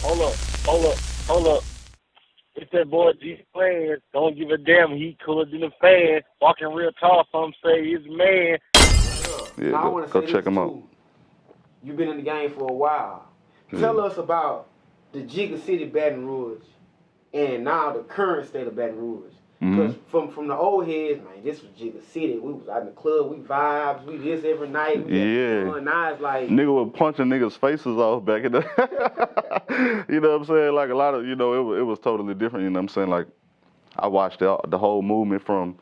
Hold up, hold up, hold up. It's that boy G-Planz. Don't give a damn. He cooler than a fan. Walking real tall. Some say he's a man. Yeah, Now I go want to go say check this them out. too. You've been in the game for a while. Yeah. Tell us about the Jigga City, Baton Rouge, and now the current state of Baton Rouge. Because from the old heads, man, this was Jigga City. We was out in the club, we vibes, we this every night. We Yeah. fun. Now it's like Nigga was punching niggas' faces off back in the. You know what I'm saying? Like a lot of, it was totally different. You know what I'm saying? Like I watched the whole movement from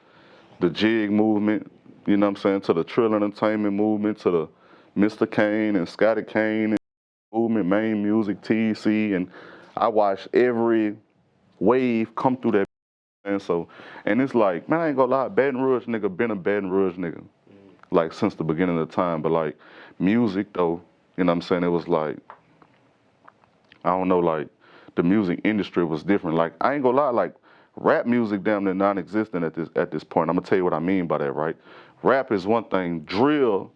the jig movement. You know what I'm saying? To the Trill Entertainment movement, to the Mr. Kane and Scotty Kane and movement, main music, TC, and I watched every wave come through that. And so, and it's like, man, I ain't gonna lie, Baton Rouge nigga been a Baton Rouge nigga, like since the beginning of the time. But like music though, you know what I'm saying? It was like, I don't know, like the music industry was different. Like I ain't gonna lie, like rap music damn near non-existent at this point. I'm gonna tell you what I mean by that, right? Rap is one thing, drill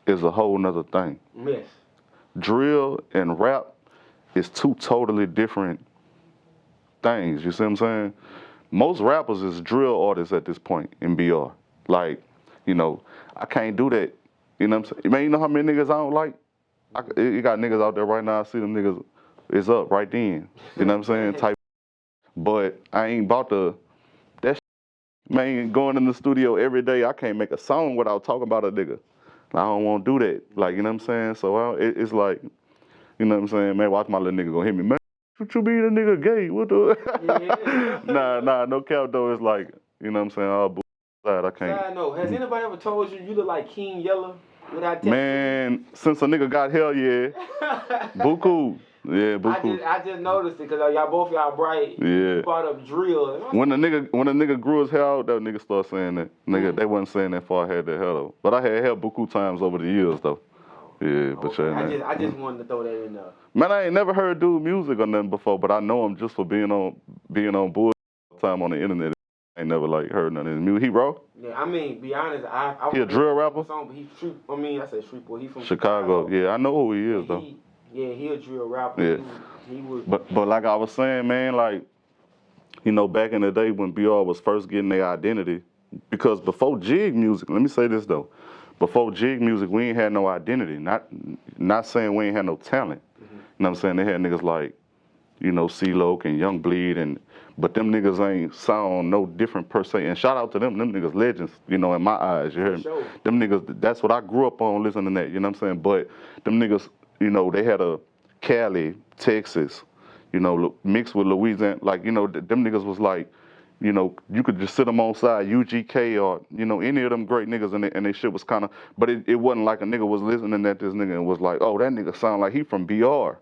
is a whole nother thing. mess. Drill and rap is two totally different things. You see what I'm saying? Most rappers is drill artists at this point in BR. Like, I can't do that. You know what I'm saying? Man, you know how many niggas I don't like? You got niggas out there right now, I see them niggas is up right then. You know what I'm saying? Type. But I ain't about to, that man, going in the studio every day, I can't make a song without talking about a nigga. I don't want to do that. Like, you know what I'm saying? So it's like, you know what I'm saying? Man, watch my little nigga gonna hit me. Man, what you mean a nigga gay? What the? Nah, no cap though. It's like, you know what I'm saying? All bullshit. I can't. Side note, has anybody ever told you you look like King Yella without Man, since a nigga got hell, yeah. Buku. Yeah, Buku. I just noticed it because y'all bright. Yeah. You brought up drill. When a nigga grew his hair out, that nigga started saying that. Nigga, they wasn't saying that before I had that hair though. But I had hair Buku times over the years though. Yeah, but okay. yeah, man. I just wanted to throw that in there. Man, I ain't never heard dude music or nothing before, but I know him just for being on bullshit all the time on the internet. I ain't never like heard none of his music. He raw? Yeah, I mean, be honest, I He a drill rapper? song, but he's street. I mean, I say street boy. He from Chicago. Yeah, I know who he is though. He a drill rapper. Yeah. He was. But like I was saying, man, like, back in the day when BR was first getting their identity, because before jig music, let me say this though, before jig music, we ain't had no identity. Not saying we ain't had no talent. You know what I'm saying? They had niggas like, C-Loke and Young Bleed, but them niggas ain't sound no different per se. And shout out to them niggas legends, in my eyes, you hear me? Sure. Them niggas, that's what I grew up on listening to that, you know what I'm saying? But them niggas, they had a Cali, Texas, mixed with Louisiana, like, them niggas was like, you could just sit them on side, UGK or, any of them great niggas and they shit was kind of, but it wasn't like a nigga was listening at this nigga and was like, oh, that nigga sound like he from BR.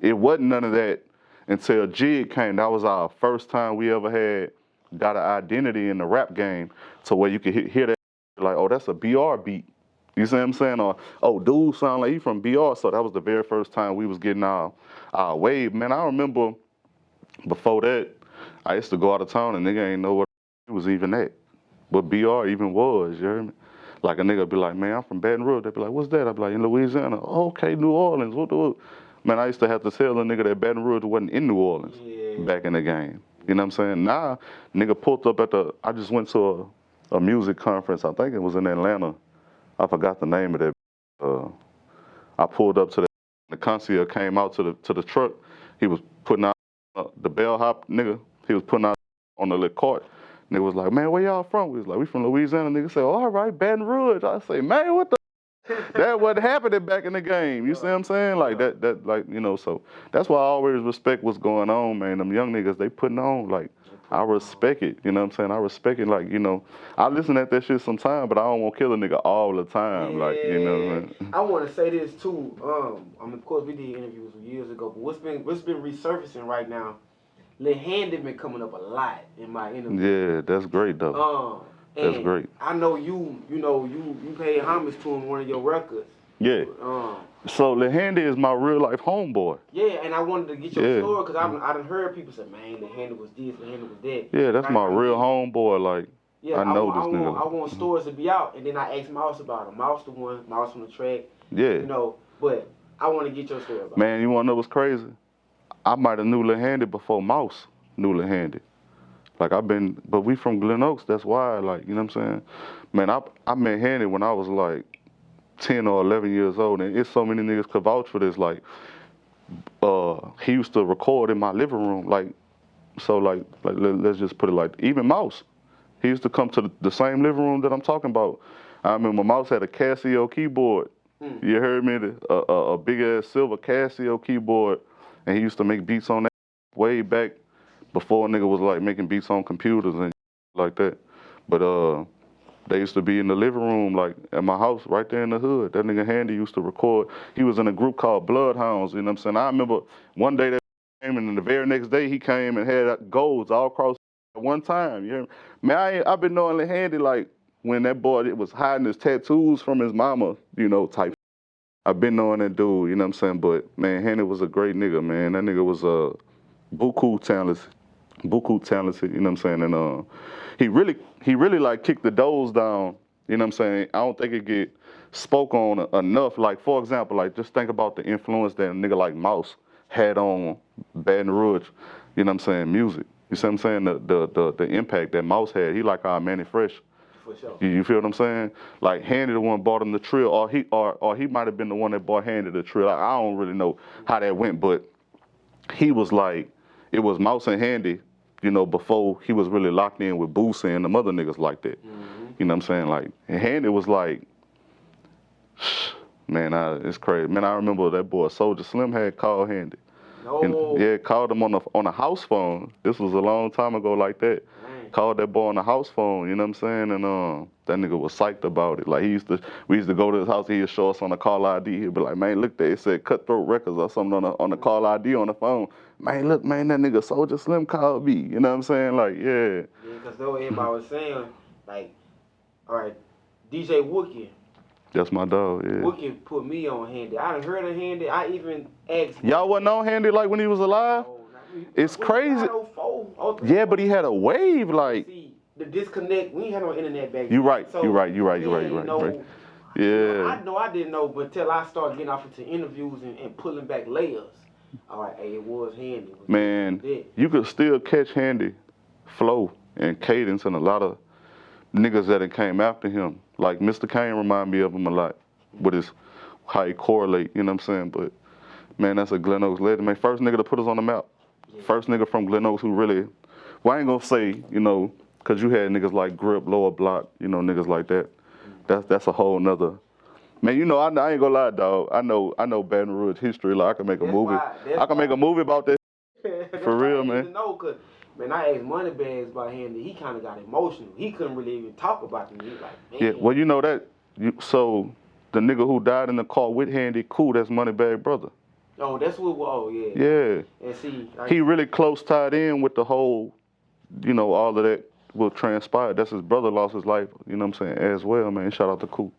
It wasn't none of that until Jig came. That was our first time we ever got an identity in the rap game to where you could hear that like, oh, that's a BR beat. You see what I'm saying? Or, oh, dude sound like he from BR. So that was the very first time we was getting our wave. Man, I remember before that, I used to go out of town and nigga ain't know what it was even at. What BR even was, you hear me? Like a nigga be like, man, I'm from Baton Rouge. They be like, what's that? I be like, in Louisiana. Oh, okay, New Orleans. What? Man, I used to have to tell a nigga that Baton Rouge wasn't in New Orleans back in the game. You know what I'm saying? Now, nigga pulled up I just went to a music conference. I think it was in Atlanta. I forgot the name of that. I pulled up to the concierge came out to the truck. He was putting out the bellhop nigga. He was putting out on the little cart. Nigga was like, man, where y'all from? We was like, we from Louisiana. Nigga said, all right, Baton Rouge. I say, man, what the? That wasn't happening back in the game. You see what I'm saying? Like that, like, so that's why I always respect what's going on, man. Them young niggas, they putting on, like, I respect it. You know what I'm saying? I respect it, like, I listen at that shit sometime, but I don't want to kill a nigga all the time. Like, you know what I mean? I want to say this too. I mean, of course, we did interviews years ago, but what's been resurfacing right now? Lil Handy been coming up a lot in my interviews. Yeah, that's great though. That's great. I know you paid homage to him on one of your records. Yeah. So Lil Handy is my real life homeboy. Yeah, and I wanted to get your story because I done heard people say, man, Lil Handy was this, Lil Handy was that. Yeah, that's my real homeboy. Like, I know this nigga. I want stories to be out, and then I asked Mouse about him. Mouse the one, Mouse from the track. Yeah. But I want to get your story about Man, you want to know what's crazy? I might have knew Lil Handy before Mouse knew Lil Handy. Like but we from Glen Oaks, that's why, like, you know what I'm saying? Man, I met Handy when I was like 10 or 11 years old, and it's so many niggas could vouch for this. Like, he used to record in my living room, like, so like let's just put it like, even Mouse, he used to come to the same living room that I'm talking about. I remember Mouse had a Casio keyboard. You heard me? A big ass silver Casio keyboard, and he used to make beats on that way back before a nigga was like making beats on computers and like that. But they used to be in the living room, like at my house, right there in the hood. That nigga Handy used to record. He was in a group called Bloodhounds, you know what I'm saying? I remember one day that came, and the very next day he came and had golds all across at one time. You hear me? Man, I've been knowing Handy like when that boy was hiding his tattoos from his mama, you know, type. I've been knowing that dude, you know what I'm saying? But man, Handy was a great nigga, man. That nigga was buku talented, you know what I'm saying? And he really like kicked the doors down, you know what I'm saying? I don't think it get spoke on enough. Like, for example, like, just think about the influence that a nigga like Mouse had on Baton Rouge, you know what I'm saying, music. You see what I'm saying? The impact that Mouse had. He like our Manny Fresh. For sure. You feel what I'm saying? Like, Handy the one bought him the trill, or he might have been the one that bought Handy the trill. Like, I don't really know how that went, but he was like, it was Mouse and Handy, you know, before he was really locked in with Boosie and them other niggas like that. You know what I'm saying? Like, and Handy was like, man, it's crazy. Man, I remember that boy Soulja Slim had called Handy. No. And, yeah, called him on a house phone. This was a long time ago like that. Called that boy on the house phone, you know what I'm saying? And that nigga was psyched about it. Like, we used to go to his house, he'd show us on the call ID. He'd be like, man, look there, it said Cutthroat Records or something on the call ID on the phone. Man, look, man, that nigga Soulja Slim called me. You know what I'm saying? Like, yeah. Yeah, because though everybody was saying, like, all right, DJ Wookie. That's my dog, yeah. Wookie put me on Handy. I done heard of Handy. I even asked. Y'all wasn't on Handy like when he was alive? No, it's crazy. 04, yeah, but he had a wave, like. See, the disconnect, we ain't had no internet back then. You right, so you right. Know, yeah. I know I didn't know, but until I started getting off into interviews and pulling back layers. All right, hey, it was Handy. Man, you could still catch Handy flow and cadence and a lot of niggas that it came after him. Like Mr. Kane remind me of him a lot with how he correlate, you know what I'm saying? But man, that's a Glen Oaks legend. Man, first nigga to put us on the map. Yeah. First nigga from Glen Oaks who really, well, I ain't gonna say, you know, cause you had niggas like Grip, Lower Block, you know, niggas like that. That's a whole nother. Man, you know, I ain't gonna lie, dog. I know Baton Rouge history. Like, I can make a movie. I can make a movie about that. For real, man. Know, cause, man, I asked Moneybags about Handy. He kind of got emotional. He couldn't really even talk about me. He like, man. Yeah, well, you know that. So the nigga who died in the car with Handy, cool. That's Moneybag brother. Oh, that's what. Oh, yeah. Yeah. And see, he really close tied in with the whole, you know, all of that will transpire. That's his brother lost his life. You know what I'm saying? As well, man. Shout out to Cool.